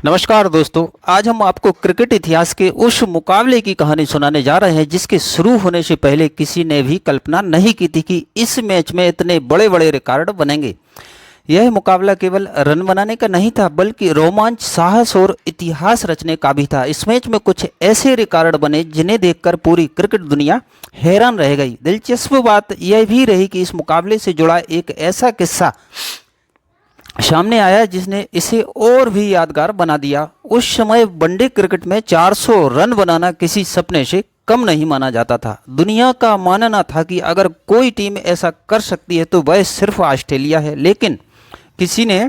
नमस्कार दोस्तों। आज हम आपको क्रिकेट इतिहास के उस मुकाबले की कहानी सुनाने जा रहे हैं जिसके शुरू होने से पहले किसी ने भी कल्पना नहीं की थी कि इस मैच में इतने बड़े बड़े रिकॉर्ड बनेंगे। यह मुकाबला केवल रन बनाने का नहीं था बल्कि रोमांच, साहस और इतिहास रचने का भी था। इस मैच में कुछ ऐसे रिकॉर्ड बने जिन्हें देखकर पूरी क्रिकेट दुनिया हैरान रह गई। दिलचस्प बात यह भी रही कि इस मुकाबले से जुड़ा एक ऐसा किस्सा सामने आया जिसने इसे और भी यादगार बना दिया। उस समय वनडे क्रिकेट में 400 रन बनाना किसी सपने से कम नहीं माना जाता था। दुनिया का मानना था कि अगर कोई टीम ऐसा कर सकती है तो वह सिर्फ ऑस्ट्रेलिया है, लेकिन किसी ने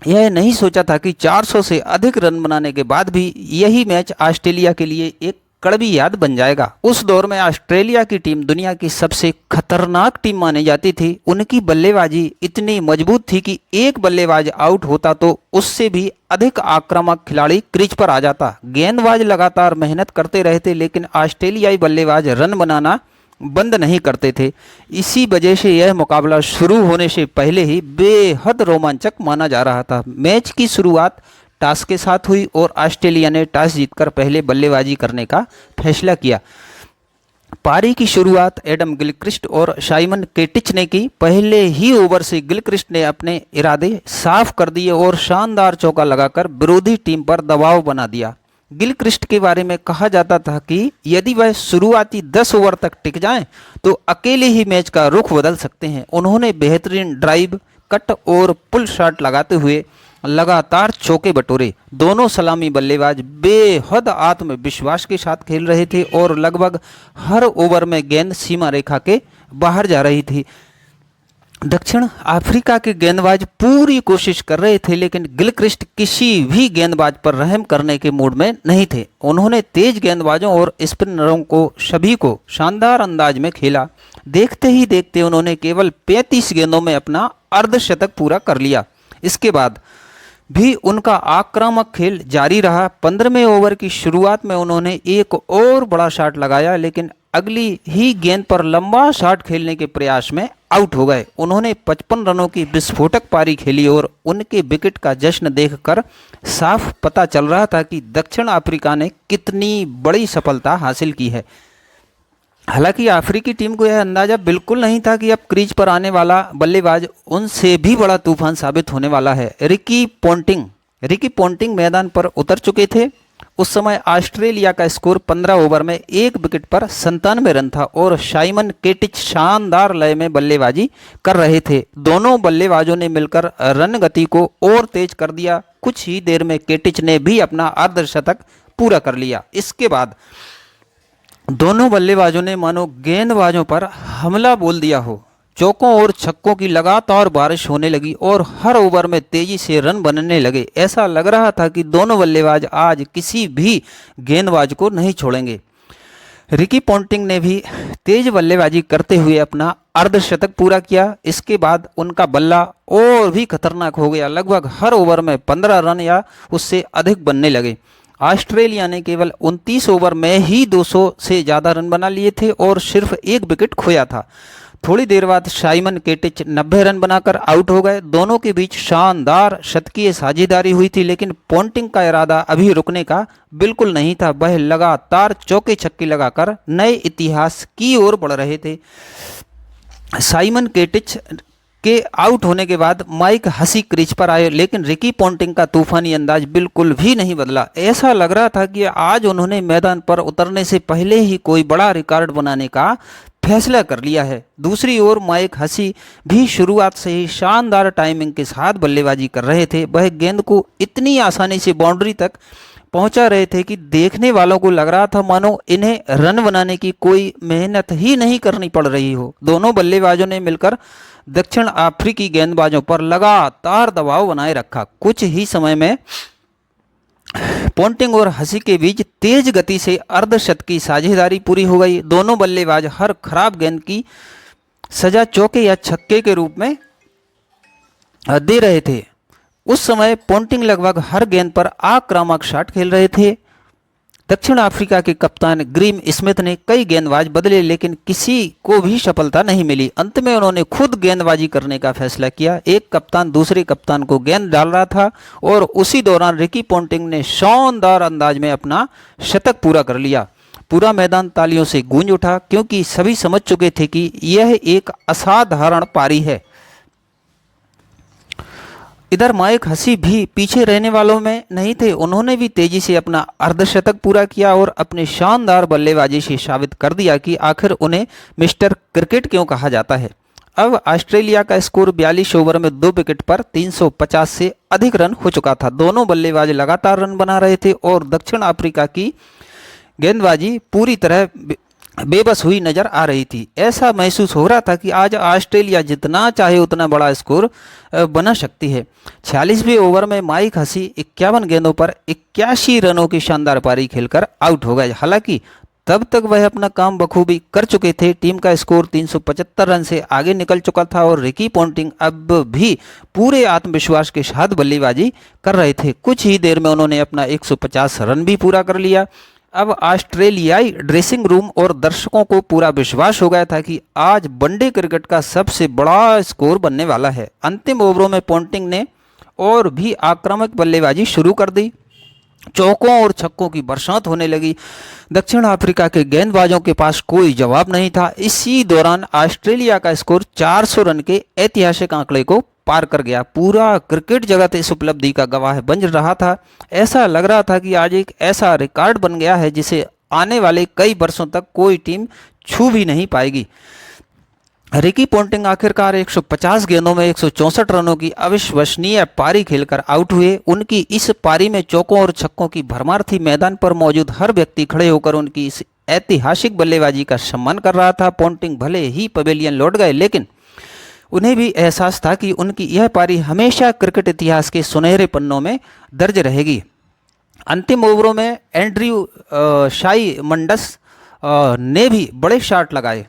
यह नहीं सोचा था कि 400 से अधिक रन बनाने के बाद भी यही मैच ऑस्ट्रेलिया के लिए एक कड़वी याद बन जाएगा। उस दौर में ऑस्ट्रेलिया की टीम दुनिया की सबसे खतरनाक टीम मानी जाती थी। उनकी बल्लेबाजी इतनी मजबूत थी कि एक बल्लेबाज आउट होता तो उससे भी अधिक आक्रामक खिलाड़ी क्रीज पर आ जाता। गेंदबाज लगातार मेहनत करते रहते लेकिन ऑस्ट्रेलियाई बल्लेबाज रन बनाना बंद नहीं करते थे। इसी वजह से यह मुकाबला शुरू होने से पहले ही बेहद रोमांचक माना जा रहा था। मैच की शुरुआत टॉस के साथ हुई और ऑस्ट्रेलिया ने टॉस जीतकर पहले बल्लेबाजी करने का फैसला किया। पारी की शुरुआत एडम गिलक्रिस्ट और साइमन केटिच ने की। पहले ही ओवर से गिलक्रिस्ट ने अपने इरादे साफ कर दिए और शानदार चौका लगाकर विरोधी टीम पर दबाव बना दिया। गिलक्रिस्ट के बारे में कहा जाता था कि यदि वह शुरुआती 10 ओवर तक टिक जाएं तो अकेले ही मैच का रुख बदल सकते हैं। उन्होंने बेहतरीन ड्राइव, कट और पुल शॉट लगाते हुए लगातार चौके बटोरे। दोनों सलामी बल्लेबाज बेहद आत्मविश्वास के साथ खेल रहे थे और लगभग हर ओवर में गेंद सीमा रेखा के बाहर जा रही थी। दक्षिण अफ्रीका के गेंदबाज पूरी कोशिश कर रहे थे लेकिन गिलक्रिस्ट किसी भी गेंदबाज पर रहम करने के मूड में नहीं थे। उन्होंने तेज गेंदबाजों और स्पिनरों को सभी को शानदार अंदाज में खेला। देखते ही देखते उन्होंने केवल 35 गेंदों में अपना अर्धशतक पूरा कर लिया। इसके बाद भी उनका आक्रामक खेल जारी रहा। 15वें ओवर की शुरुआत में उन्होंने एक और बड़ा शॉट लगाया लेकिन अगली ही गेंद पर लंबा शॉट खेलने के प्रयास में आउट हो गए। उन्होंने 55 रनों की विस्फोटक पारी खेली और उनके विकेट का जश्न देखकर साफ पता चल रहा था कि दक्षिण अफ्रीका ने कितनी बड़ी सफलता हासिल की है। हालांकि अफ्रीकी टीम को यह अंदाजा बिल्कुल नहीं था कि अब क्रीज पर आने वाला बल्लेबाज उनसे भी बड़ा तूफान साबित होने वाला है। रिकी पोंटिंग मैदान पर उतर चुके थे। उस समय ऑस्ट्रेलिया का स्कोर 15 ओवर में एक विकेट पर 97 रन था और साइमन केटिच शानदार लय में बल्लेबाजी कर रहे थे। दोनों बल्लेबाजों ने मिलकर रन गति को और तेज कर दिया। कुछ ही देर में केटिच ने भी अपना अर्धशतक पूरा कर लिया। इसके बाद दोनों बल्लेबाजों ने मानो गेंदबाजों पर हमला बोल दिया हो। चौकों और छक्कों की लगातार बारिश होने लगी और हर ओवर में तेजी से रन बनने लगे। ऐसा लग रहा था कि दोनों बल्लेबाज आज किसी भी गेंदबाज को नहीं छोड़ेंगे। रिकी पोंटिंग ने भी तेज बल्लेबाजी करते हुए अपना अर्धशतक पूरा किया। इसके बाद उनका बल्ला और भी खतरनाक हो गया। लगभग हर ओवर में 15 रन या उससे अधिक बनने लगे। ऑस्ट्रेलिया ने केवल 29 ओवर में ही 200 से ज़्यादा रन बना लिए थे और सिर्फ एक विकेट खोया था। थोड़ी देर बाद साइमन केटिच 90 रन बनाकर आउट हो गए। दोनों के बीच शानदार शतकीय साझेदारी हुई थी लेकिन पोंटिंग का इरादा अभी रुकने का बिल्कुल नहीं था। वह लगातार चौके छक्के लगाकर नए इतिहास की ओर बढ़ रहे थे। साइमन केटिच के आउट होने के बाद माइक हसी क्रीज पर आए लेकिन रिकी पोंटिंग का तूफानी अंदाज बिल्कुल भी नहीं बदला। ऐसा लग रहा था कि आज उन्होंने मैदान पर उतरने से पहले ही कोई बड़ा रिकॉर्ड बनाने का फैसला कर लिया है। दूसरी ओर माइक हसी भी शुरुआत से ही शानदार टाइमिंग के साथ बल्लेबाजी कर रहे थे। वह गेंद को इतनी आसानी से बाउंड्री तक पहुंचा रहे थे कि देखने वालों को लग रहा था मानो इन्हें रन बनाने की कोई मेहनत ही नहीं करनी पड़ रही हो। दोनों बल्लेबाजों ने मिलकर दक्षिण अफ्रीकी गेंदबाजों पर लगातार दबाव बनाए रखा। कुछ ही समय में पोंटिंग और हसी के बीच तेज गति से अर्धशतक की साझेदारी पूरी हो गई। दोनों बल्लेबाज हर खराब गेंद की सजा चौके या छक्के के रूप में दे रहे थे। उस समय पोंटिंग लगभग हर गेंद पर आक्रामक शॉट खेल रहे थे दक्षिण अफ्रीका के कप्तान ग्रीम स्मिथ ने कई गेंदबाज बदले लेकिन किसी को भी सफलता नहीं मिली। अंत में उन्होंने खुद गेंदबाजी करने का फैसला किया। एक कप्तान दूसरे कप्तान को गेंद डाल रहा था और उसी दौरान रिकी पोंटिंग ने शानदार अंदाज में अपना शतक पूरा कर लिया। पूरा मैदान तालियों से गूंज उठा क्योंकि सभी समझ चुके थे कि यह एक असाधारण पारी है। इधर माइक हसी भी पीछे रहने वालों में नहीं थे। उन्होंने भी तेजी से अपना अर्धशतक पूरा किया और अपनी शानदार बल्लेबाजी से साबित कर दिया कि आखिर उन्हें मिस्टर क्रिकेट क्यों कहा जाता है। अब ऑस्ट्रेलिया का स्कोर 42 ओवर में 2 विकेट पर 350 से अधिक रन हो चुका था। दोनों बल्लेबाज लगातार रन बना रहे थे और दक्षिण अफ्रीका की गेंदबाजी पूरी तरह बेबस हुई नजर आ रही थी। ऐसा महसूस हो रहा था कि आज ऑस्ट्रेलिया जितना चाहे उतना बड़ा स्कोर बना सकती है। 46वें ओवर में माइक हसी 51 गेंदों पर 81 रनों की शानदार पारी खेलकर आउट हो गए। हालांकि तब तक वह अपना काम बखूबी कर चुके थे। टीम का स्कोर 375 रन से आगे निकल चुका था और रिकी पोंटिंग अब भी पूरे आत्मविश्वास के साथ बल्लेबाजी कर रहे थे। कुछ ही देर में उन्होंने अपना 150 रन भी पूरा कर लिया। अब ऑस्ट्रेलियाई ड्रेसिंग रूम और दर्शकों को पूरा विश्वास हो गया था कि आज वनडे क्रिकेट का सबसे बड़ा स्कोर बनने वाला है। अंतिम ओवरों में पोंटिंग ने और भी आक्रामक बल्लेबाजी शुरू कर दी। चौकों और छक्कों की बरसात होने लगी। दक्षिण अफ्रीका के गेंदबाजों के पास कोई जवाब नहीं था। इसी दौरान ऑस्ट्रेलिया का स्कोर 400 रन के ऐतिहासिक आंकड़े को पार कर गया। पूरा क्रिकेट जगत इस उपलब्धि का गवाह बन रहा था। ऐसा लग रहा था कि आज एक ऐसा रिकॉर्ड बन गया है जिसे आने वाले कई वर्षों तक कोई टीम छू भी नहीं पाएगी। रिकी पोंटिंग आखिरकार 150 गेंदों में 164 रनों की अविश्वसनीय पारी खेलकर आउट हुए। उनकी इस पारी में चौकों और छक्कों की भरमार थी। मैदान पर मौजूद हर व्यक्ति खड़े होकर उनकी इस ऐतिहासिक बल्लेबाजी का सम्मान कर रहा था। पोंटिंग भले ही पवेलियन लौट गए लेकिन उन्हें भी एहसास था कि उनकी यह पारी हमेशा क्रिकेट इतिहास के सुनहरे पन्नों में दर्ज रहेगी। अंतिम ओवरों में एंड्रयू शाई मंडस ने भी बड़े शॉट लगाए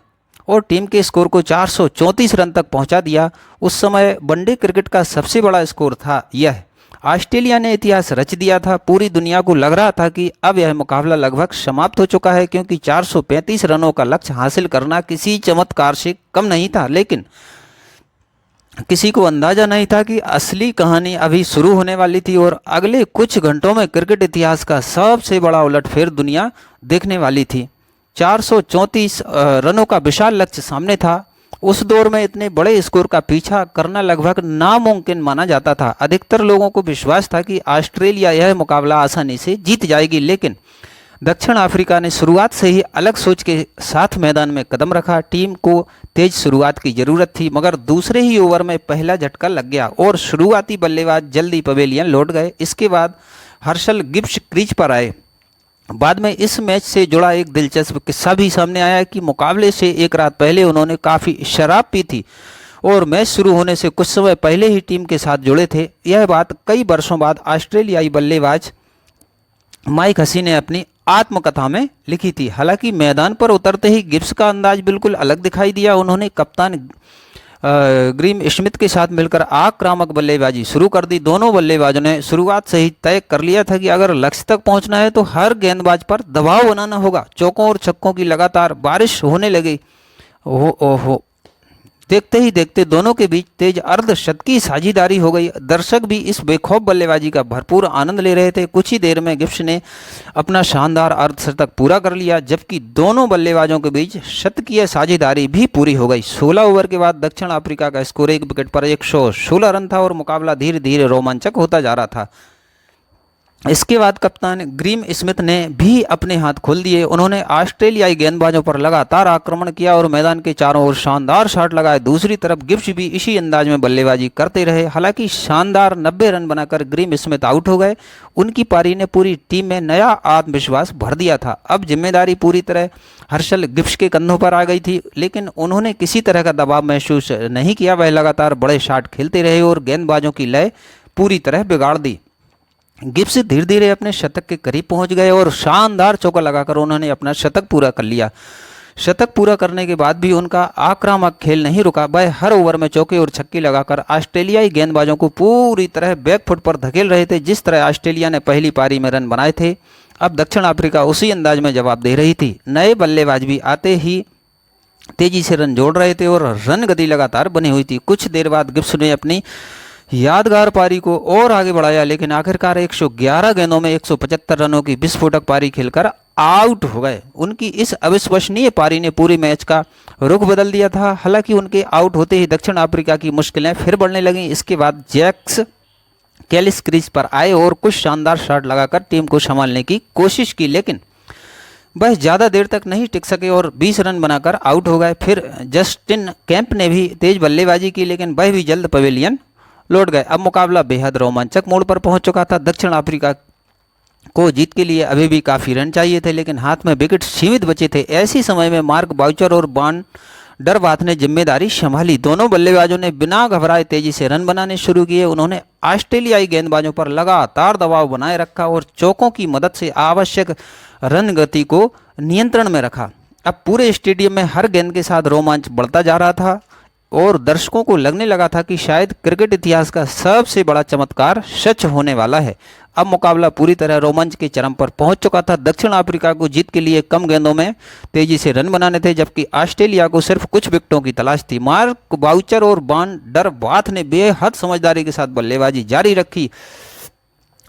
और टीम के स्कोर को 434 रन तक पहुंचा दिया। उस समय वनडे क्रिकेट का सबसे बड़ा स्कोर था यह। ऑस्ट्रेलिया ने इतिहास रच दिया था। पूरी दुनिया को लग रहा था कि अब यह मुकाबला लगभग समाप्त हो चुका है क्योंकि 435 रनों का लक्ष्य हासिल करना किसी चमत्कार से कम नहीं था। लेकिन किसी को अंदाजा नहीं था कि असली कहानी अभी शुरू होने वाली थी और अगले कुछ घंटों में क्रिकेट इतिहास का सबसे बड़ा उलटफेर दुनिया देखने वाली थी। 434 रनों का विशाल लक्ष्य सामने था। उस दौर में इतने बड़े स्कोर का पीछा करना लगभग नामुमकिन माना जाता था। अधिकतर लोगों को विश्वास था कि ऑस्ट्रेलिया यह मुकाबला आसानी से जीत जाएगी, लेकिन दक्षिण अफ्रीका ने शुरुआत से ही अलग सोच के साथ मैदान में कदम रखा। टीम को तेज शुरुआत की जरूरत थी मगर दूसरे ही ओवर में पहला झटका लग गया और शुरुआती बल्लेबाज जल्दी पवेलियन लौट गए। इसके बाद हर्षल गिब्स क्रीज पर आए। बाद में इस मैच से जुड़ा एक दिलचस्प किस्सा भी सामने आया कि मुकाबले से एक रात पहले उन्होंने काफ़ी शराब पी थी और मैच शुरू होने से कुछ समय पहले ही टीम के साथ जुड़े थे। यह बात कई वर्षों बाद ऑस्ट्रेलियाई बल्लेबाज माइक हसी ने अपनी आत्मकथा में लिखी थी। हालांकि मैदान पर उतरते ही गिब्स का अंदाज बिल्कुल अलग दिखाई दिया। उन्होंने कप्तान ग्रीम स्मिथ के साथ मिलकर आक्रामक बल्लेबाजी शुरू कर दी। दोनों बल्लेबाजों ने शुरुआत से ही तय कर लिया था कि अगर लक्ष्य तक पहुंचना है तो हर गेंदबाज पर दबाव बनाना होगा। चौकों और छक्कों की लगातार बारिश होने लगी। ओहो, देखते ही देखते दोनों के बीच तेज अर्धशतकी साझेदारी हो गई। दर्शक भी इस बेखौफ बल्लेबाजी का भरपूर आनंद ले रहे थे। कुछ ही देर में गिब्स ने अपना शानदार अर्धशतक पूरा कर लिया जबकि दोनों बल्लेबाजों के बीच शतकीय साझेदारी भी पूरी हो गई। 16 ओवर के बाद दक्षिण अफ्रीका का स्कोर 1 विकेट पर 116 रन था और मुकाबला धीरे धीरे रोमांचक होता जा रहा था। इसके बाद कप्तान ग्रीम स्मिथ ने भी अपने हाथ खोल दिए। उन्होंने ऑस्ट्रेलियाई गेंदबाजों पर लगातार आक्रमण किया और मैदान के चारों ओर शानदार शॉट लगाए। दूसरी तरफ गिब्स भी इसी अंदाज में बल्लेबाजी करते रहे। हालांकि शानदार 90 रन बनाकर ग्रीम स्मिथ आउट हो गए। उनकी पारी ने पूरी टीम में नया आत्मविश्वास भर दिया था। अब जिम्मेदारी पूरी तरह हर्षल गिब्स के कंधों पर आ गई थी, लेकिन उन्होंने किसी तरह का दबाव महसूस नहीं किया। वह लगातार बड़े शॉट खेलते रहे और गेंदबाजों की लय पूरी तरह बिगाड़ दी। गिब्स धीरे धीरे अपने शतक के करीब पहुंच गए और शानदार चौका लगाकर उन्होंने अपना शतक पूरा कर लिया। शतक पूरा करने के बाद भी उनका आक्रामक खेल नहीं रुका। वह हर ओवर में चौके और छक्के लगाकर ऑस्ट्रेलियाई गेंदबाजों को पूरी तरह बैकफुट पर धकेल रहे थे। जिस तरह ऑस्ट्रेलिया ने पहली पारी में रन बनाए थे अब दक्षिण अफ्रीका उसी अंदाज में जवाब दे रही थी। नए बल्लेबाज भी आते ही तेजी से रन जोड़ रहे थे और रन गति लगातार बनी हुई थी। कुछ देर बाद गिब्स ने अपनी यादगार पारी को और आगे बढ़ाया, लेकिन आखिरकार 111 गेंदों में 175 रनों की विस्फोटक पारी खेलकर आउट हो गए। उनकी इस अविश्वसनीय पारी ने पूरी मैच का रुख बदल दिया था। हालांकि उनके आउट होते ही दक्षिण अफ्रीका की मुश्किलें फिर बढ़ने लगीं। इसके बाद जैक्स कैलिस क्रीज पर आए और कुछ शानदार शॉट लगाकर टीम को संभालने की कोशिश की, लेकिन वह ज़्यादा देर तक नहीं टिक सके और 20 रन बनाकर आउट हो गए। फिर जस्टिन कैंप ने भी तेज बल्लेबाजी की, लेकिन वह भी जल्द पवेलियन लौट गए। अब मुकाबला बेहद रोमांचक मोड़ पर पहुंच चुका था। दक्षिण अफ्रीका को जीत के लिए अभी भी काफ़ी रन चाहिए थे, लेकिन हाथ में विकेट सीमित बचे थे। ऐसी समय में मार्क बाउचर और बॉन डरबाथ ने जिम्मेदारी संभाली। दोनों बल्लेबाजों ने बिना घबराए तेजी से रन बनाने शुरू किए। उन्होंने ऑस्ट्रेलियाई गेंदबाजों पर लगातार दबाव बनाए रखा और चौकों की मदद से आवश्यक रन गति को नियंत्रण में रखा। अब पूरे स्टेडियम में हर गेंद के साथ रोमांच बढ़ता जा रहा था और दर्शकों को लगने लगा था कि शायद क्रिकेट इतिहास का सबसे बड़ा चमत्कार सच होने वाला है। अब मुकाबला पूरी तरह रोमांच के चरम पर पहुंच चुका था। दक्षिण अफ्रीका को जीत के लिए कम गेंदों में तेजी से रन बनाने थे, जबकि ऑस्ट्रेलिया को सिर्फ कुछ विकेटों की तलाश थी। मार्क बाउचर और बॉन डरबाथ ने बेहद समझदारी के साथ बल्लेबाजी जारी रखी।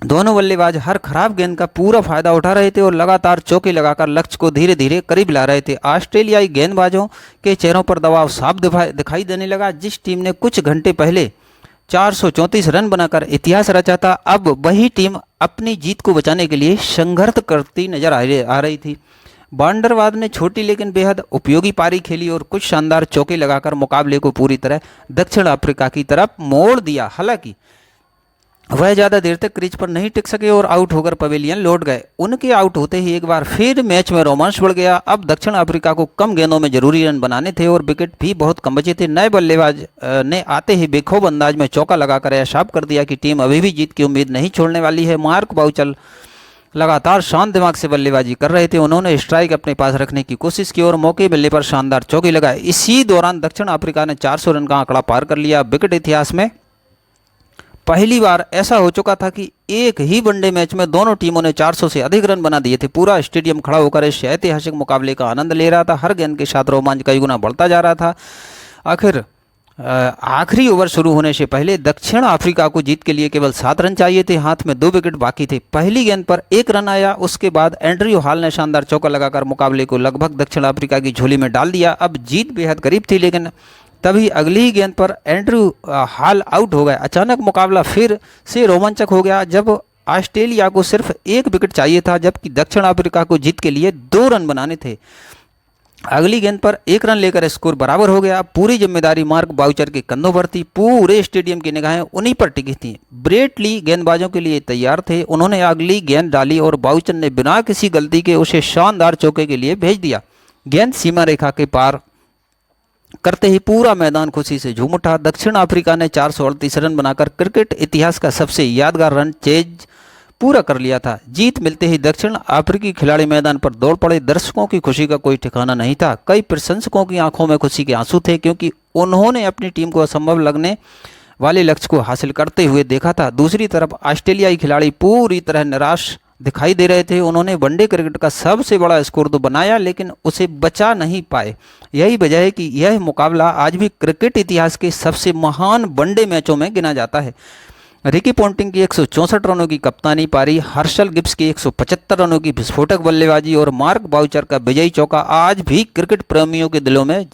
दोनों बल्लेबाज हर खराब गेंद का पूरा फायदा उठा रहे थे और लगातार चौके लगाकर लक्ष्य को धीरे धीरे करीब ला रहे थे। ऑस्ट्रेलियाई गेंदबाजों के चेहरों पर दबाव साफ दिखाई देने लगा। जिस टीम ने कुछ घंटे पहले 434 रन बनाकर इतिहास रचा था, अब वही टीम अपनी जीत को बचाने के लिए संघर्ष करती नजर आ रही थी। बांडरवाद ने छोटी लेकिन बेहद उपयोगी पारी खेली और कुछ शानदार चौके लगाकर मुकाबले को पूरी तरह दक्षिण अफ्रीका की तरफ मोड़ दिया। हालांकि वह ज़्यादा देर तक क्रीज पर नहीं टिक सके और आउट होकर पवेलियन लौट गए। उनके आउट होते ही एक बार फिर मैच में रोमांच बढ़ गया। अब दक्षिण अफ्रीका को कम गेंदों में जरूरी रन बनाने थे और विकेट भी बहुत कम बचे थे। नए बल्लेबाज ने आते ही बेखौफ अंदाज में चौका लगाकर यह साफ कर दिया कि टीम अभी भी जीत की उम्मीद नहीं छोड़ने वाली है। मार्क बाउचर लगातार शांत दिमाग से बल्लेबाजी कर रहे थे। उन्होंने स्ट्राइक अपने पास रखने की कोशिश की और मौके मिलने पर शानदार चौके लगाए। इसी दौरान दक्षिण अफ्रीका ने 400 रन का आंकड़ा पार कर लिया। विकेट इतिहास में पहली बार ऐसा हो चुका था कि एक ही वनडे मैच में दोनों टीमों ने 400 से अधिक रन बना दिए थे। पूरा स्टेडियम खड़ा होकर इस ऐतिहासिक मुकाबले का आनंद ले रहा था। हर गेंद के साथ रोमांच कई गुना बढ़ता जा रहा था। आखिरी ओवर शुरू होने से पहले दक्षिण अफ्रीका को जीत के लिए केवल 7 रन चाहिए थे। हाथ में 2 विकेट बाकी थे। पहली गेंद पर 1 रन आया। उसके बाद एंड्रयू हॉल ने शानदार चौका लगाकर मुकाबले को लगभग दक्षिण अफ्रीका की झोली में डाल दिया। अब जीत बेहद करीब थी, लेकिन तभी अगली ही गेंद पर एंड्रयू हॉल आउट हो गए। अचानक मुकाबला फिर से रोमांचक हो गया जब ऑस्ट्रेलिया को सिर्फ 1 विकेट चाहिए था, जबकि दक्षिण अफ्रीका को जीत के लिए 2 रन बनाने थे। अगली गेंद पर 1 रन लेकर स्कोर बराबर हो गया। पूरी जिम्मेदारी मार्क बाउचर के कंधों पर थी। पूरे स्टेडियम की निगाहें उन्हीं पर टिकी थी। ब्रेट ली गेंदबाजों के लिए तैयार थे। उन्होंने अगली गेंद डाली और बाउचर ने बिना किसी गलती के उसे शानदार चौके के लिए भेज दिया। गेंद सीमा रेखा के पार करते ही पूरा मैदान खुशी से झूम उठा। दक्षिण अफ्रीका ने 438 रन बनाकर क्रिकेट इतिहास का सबसे यादगार रन चेज पूरा कर लिया था। जीत मिलते ही दक्षिण अफ्रीकी खिलाड़ी मैदान पर दौड़ पड़े। दर्शकों की खुशी का कोई ठिकाना नहीं था। कई प्रशंसकों की आंखों में खुशी के आंसू थे, क्योंकि उन्होंने अपनी टीम को असंभव लगने वाले लक्ष्य को हासिल करते हुए देखा था। दूसरी तरफ ऑस्ट्रेलियाई खिलाड़ी पूरी तरह निराश दिखाई दे रहे थे। उन्होंने वनडे क्रिकेट का सबसे बड़ा स्कोर तो बनाया, लेकिन उसे बचा नहीं पाए। यही वजह है कि यह मुकाबला आज भी क्रिकेट इतिहास के सबसे महान वनडे मैचों में गिना जाता है। रिकी पोंटिंग की 164 रनों की कप्तानी पारी, हर्षल गिब्स की 175 रनों की विस्फोटक बल्लेबाजी और मार्क बाउचर का विजयी चौका आज भी क्रिकेट प्रेमियों के दिलों में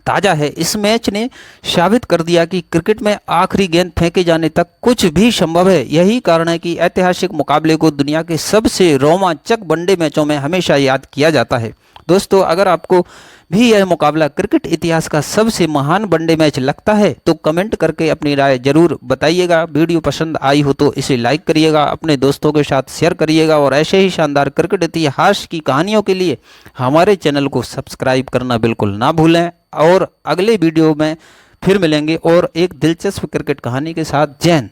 ताज़ा है। इस मैच ने साबित कर दिया कि क्रिकेट में आखिरी गेंद फेंके जाने तक कुछ भी संभव है। यही कारण है कि ऐतिहासिक मुकाबले को दुनिया के सबसे रोमांचक वनडे मैचों में हमेशा याद किया जाता है। दोस्तों, अगर आपको भी यह मुकाबला क्रिकेट इतिहास का सबसे महान वनडे मैच लगता है तो कमेंट करके अपनी राय जरूर बताइएगा। वीडियो पसंद आई हो तो इसे लाइक करिएगा, अपने दोस्तों के साथ शेयर करिएगा और ऐसे ही शानदार क्रिकेट इतिहास की कहानियों के लिए हमारे चैनल को सब्सक्राइब करना बिल्कुल ना भूलें। और अगले वीडियो में फिर मिलेंगे और एक दिलचस्प क्रिकेट कहानी के साथ। जय हिंद।